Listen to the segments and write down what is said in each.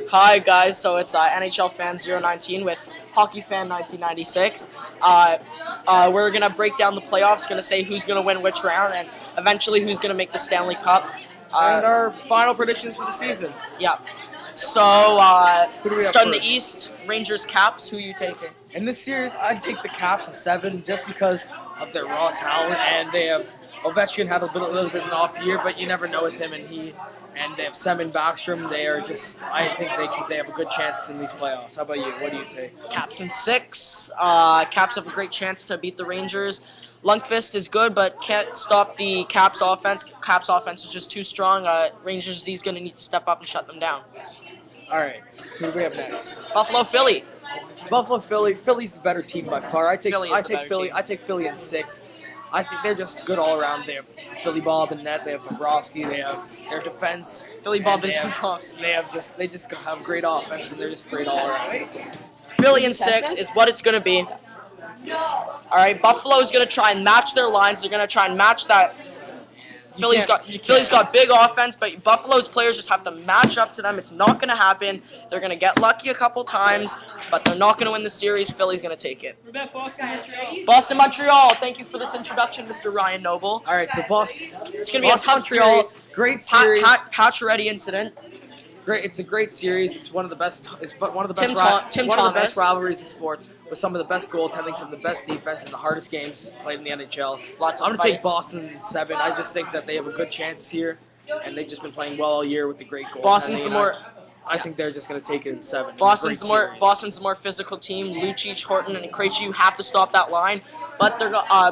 Hi guys, so it's NHL Fan 019 with Hockey Fan 1996. We're gonna break down the playoffs, gonna say who's gonna win which round, and eventually who's gonna make the Stanley Cup. And our final predictions for the season. Yeah. So Who do we have starting the first? East, Rangers, Caps. Who are you taking? In this series, I'd take the Caps in 7 just because of their raw talent, and they have Ovechkin had a little bit of an off year, but you never know with him, and they have Semin Backstrom. They are just, I think they have a good chance in these playoffs. How about you? What do you take? Caps in 6. Caps have a great chance to beat the Rangers. Lundqvist is good, but can't stop the Caps offense. Caps offense is just too strong. Rangers, he's going to need to step up and shut them down. All right, who do we have next? Buffalo, Philly. Buffalo, Philly. Philly's the better team by far. I take Philly. Team. I take Philly in 6. I think they're just good all around. They have Philly Bob in net. They have Bobrovsky. They have their defense. Philly Bob is Bobrovsky. They just have great offense, and they're just great all around. Philly in 6 is what it's going to be. All right, Buffalo's going to try and match their lines. They're going to try and match that. Philly's got big offense, but Buffalo's players just have to match up to them. It's not going to happen. They're going to get lucky a couple times, but they're not going to win the series. Philly's going to take it. Boston, Montreal. Thank you for this introduction, Mr. Ryan Noble. All right, so Boston. It's going to be a tough series. Great series. Pacioretty incident. Great. It's a great series. It's one of the best. It's one of the best rivalries in sports, with some of the best goaltending, some of the best defense, and the hardest games played in the NHL. I'm going to take Boston in 7. I just think that they have a good chance here, and they've just been playing well all year with the great goaltending. I think they're just going to take it in 7. Boston's the more physical team. Lucic, Horton, and Krejci, you have to stop that line. But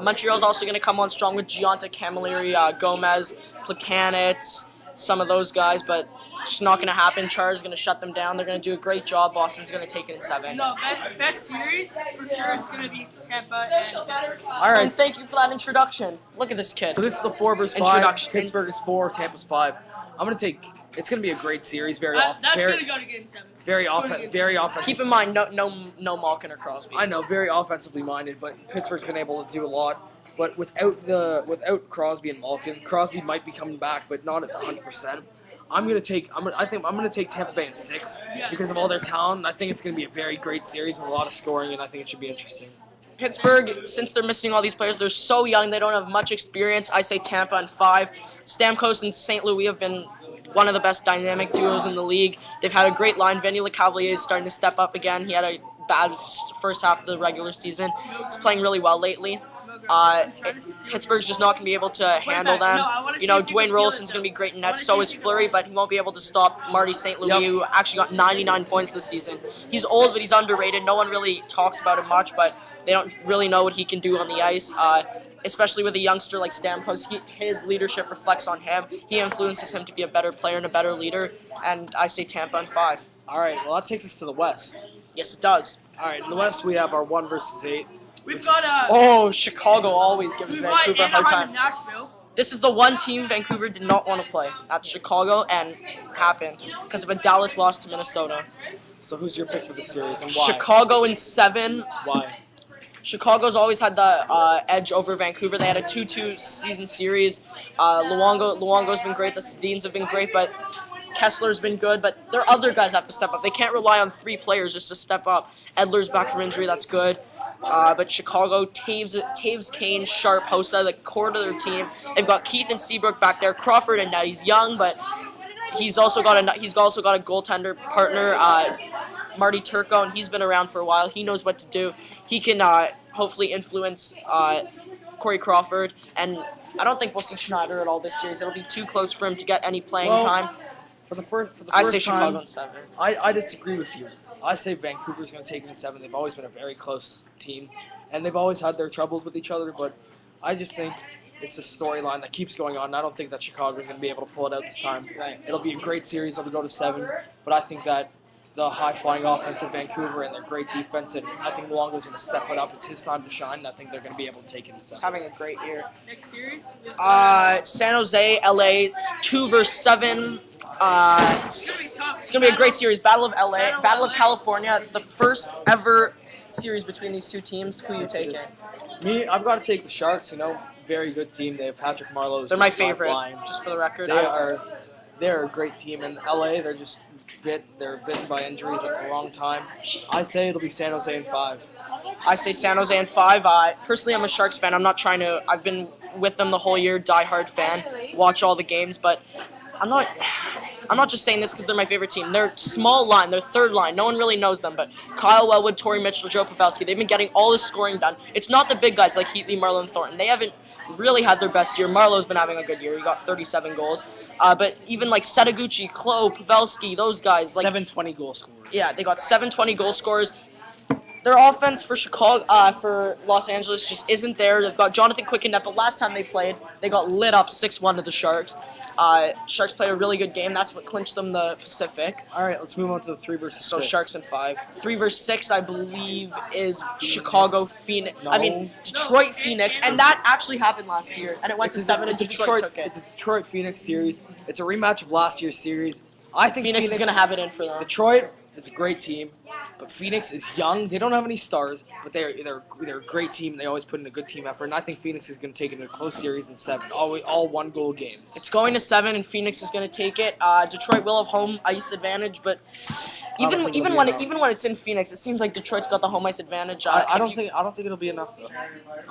Montreal's also going to come on strong with Giannis, Camilleri, Gomez, Plekanec, some of those guys, but it's not going to happen. Char's going to shut them down. They're going to do a great job. Boston's going to take it in 7. No, best series for sure is going to be Tampa and Pittsburgh. All right. And thank you for that introduction. Look at this kid. So this is the 4 versus 5. Pittsburgh is 4. Tampa's 5. I'm going to take. It's going to be a great series. That's going to go to Game 7. Very offensive. Keep in mind, no Malkin or Crosby. I know, very offensively minded, but Pittsburgh's been able to do a lot. But without Crosby and Malkin, Crosby might be coming back, but not at 100%. I'm gonna take Tampa Bay in 6 because of all their talent. I think it's gonna be a very great series with a lot of scoring, and I think it should be interesting. Pittsburgh, since they're missing all these players, they're so young, they don't have much experience. I say Tampa in 5. Stamkos and St. Louis have been one of the best dynamic duos in the league. They've had a great line. Vinny Lecavalier is starting to step up again. He had a bad first half of the regular season. He's playing really well lately. Pittsburgh's just not going to be able to handle them. Dwayne Rollison's going to be great in net. So is Fleury, but he won't be able to stop Marty St. Louis, who actually got 99 points this season. He's old, but he's underrated. No one really talks about him much, but they don't really know what he can do on the ice. Especially with a youngster like Stamkos, his leadership reflects on him. He influences him to be a better player and a better leader. And I say Tampa in 5. All right, well, that takes us to the West. Yes, it does. All right, in the West, we have our 1 versus 8. We've got Chicago always gives Vancouver a hard time. Nashville. This is the one team Vancouver did not want to play. That's Chicago, and it happened because of a Dallas loss to Minnesota. So who's your pick for the series and why? Chicago in 7. Why? Chicago's always had the edge over Vancouver. They had a 2-2 season series. Luongo's been great. The Sedins have been great, but Kessler's been good. But their other guys have to step up. They can't rely on 3 players just to step up. Edler's back from injury. That's good. But Chicago, Taves, Kane, Sharp, Hossa, the core to their team. They've got Keith and Seabrook back there. Crawford and Ned. He's young, but he's also got a goaltender partner, Marty Turco, and he's been around for a while. He knows what to do. He can hopefully influence Corey Crawford, and I don't think we'll see Schneider at all this series. It'll be too close for him to get any playing time. For the first I say time, Chicago in 7. I disagree with you. I say Vancouver's going to take it in 7. They've always been a very close team, and they've always had their troubles with each other, but I just think it's a storyline that keeps going on. I don't think that Chicago's going to be able to pull it out this time. Right. It'll be a great series. It'll go to 7, but I think that the high-flying offense of Vancouver and their great defense, and I think Luongo's going to step it up. It's his time to shine, and I think they're going to be able to take it in 7. He's having a great year. Next series? San Jose, LA, it's 2 versus 7. It's going to be a great series. Battle of LA, Battle of California, the first ever series between these two teams. Who are you taking? Me, I've got to take the Sharks. Very good team. They have Patrick Marleau. They're my favorite, just for the record. They're a great team. In LA, they're just They're bitten by injuries at the wrong time. I say it'll be San Jose in 5. I say San Jose in 5. Personally, I'm a Sharks fan. I've been with them the whole year, diehard fan, watch all the games, but I'm not just saying this because they're my favorite team. They're small line, they're third line. No one really knows them, but Kyle Wellwood, Torrey Mitchell, Joe Pavelski, they've been getting all the scoring done. It's not the big guys like Heatley, Marlowe, and Thornton. They haven't really had their best year. Marlowe's been having a good year. He got 37 goals. But even like Setaguchi, Klo, Pavelski, those guys. Like 720 goal scorers. Yeah, they got 720 goal scorers. Their offense for for Los Angeles just isn't there. They've got Jonathan Quick in net, but last time they played, they got lit up 6-1 to the Sharks. Sharks played a really good game. That's what clinched them the Pacific. All right, let's move on to the 3 versus 6. So Sharks in 5. 3 versus 6, I believe, is Chicago, Phoenix. No. Detroit, Phoenix, and that actually happened last year, and it went to 7, and Detroit took it. It's a Detroit-Phoenix series. It's a rematch of last year's series. I think Phoenix is going to have it in for them. Detroit is a great team, but Phoenix is young. They don't have any stars, but they're a great team. They always put in a good team effort, and I think Phoenix is going to take it in a close series in 7. All 1-goal games. It's going to 7, and Phoenix is going to take it. Detroit will have home ice advantage, but even when it's in Phoenix, it seems like Detroit's got the home ice advantage. I don't think it'll be enough though.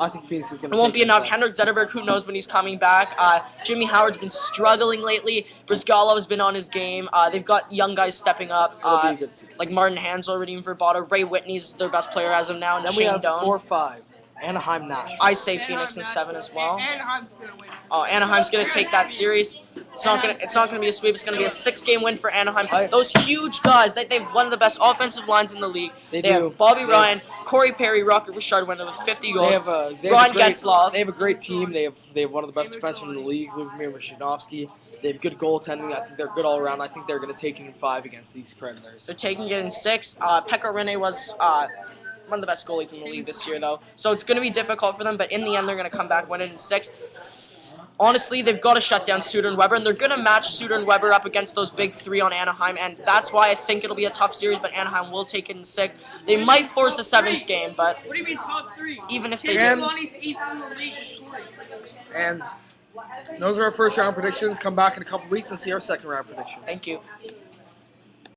I think Phoenix is going to. It won't be enough. Henrik Zetterberg, who knows when he's coming back? Jimmy Howard's been struggling lately. Brizgalov's been on his game. They've got young guys stepping up. It'll be a good series. Like Martin Hansel, Redeem Verbato, Ray Whitney's their best player as of now, and then Shane we have Doan. 4-5. Anaheim Nashville. I say Phoenix in 7 as well. Anaheim's gonna win. Oh, Anaheim's gonna take that series. It's not gonna be a sweep. It's gonna be a 6-game win for Anaheim. Those huge guys, they've one of the best offensive lines in the league. They have Bobby Ryan, Corey Perry, Rocket Richard winner with 50 goals. Ron Getzlaf. They have a great team. They have one of the best defensemen in the league, Lubomir Mashinovsky. They have good goaltending. I think they're good all around. I think they're gonna take it in 5 against these Predators. They're taking it in 6. Pekka Rinne was one of the best goalies in the league this year, though. So it's going to be difficult for them, but in the end, they're going to come back, win it in 6. Honestly, they've got to shut down Suter and Weber, and they're going to match Suter and Weber up against those big 3 on Anaheim, and that's why I think it'll be a tough series, but Anaheim will take it in 6. They might force a 7th game, but What do you mean top 3? Even if they Tim do. Lonnie's 8th in the league scoring. And those are our first round predictions. Come back in a couple weeks and see our second round predictions. Thank you.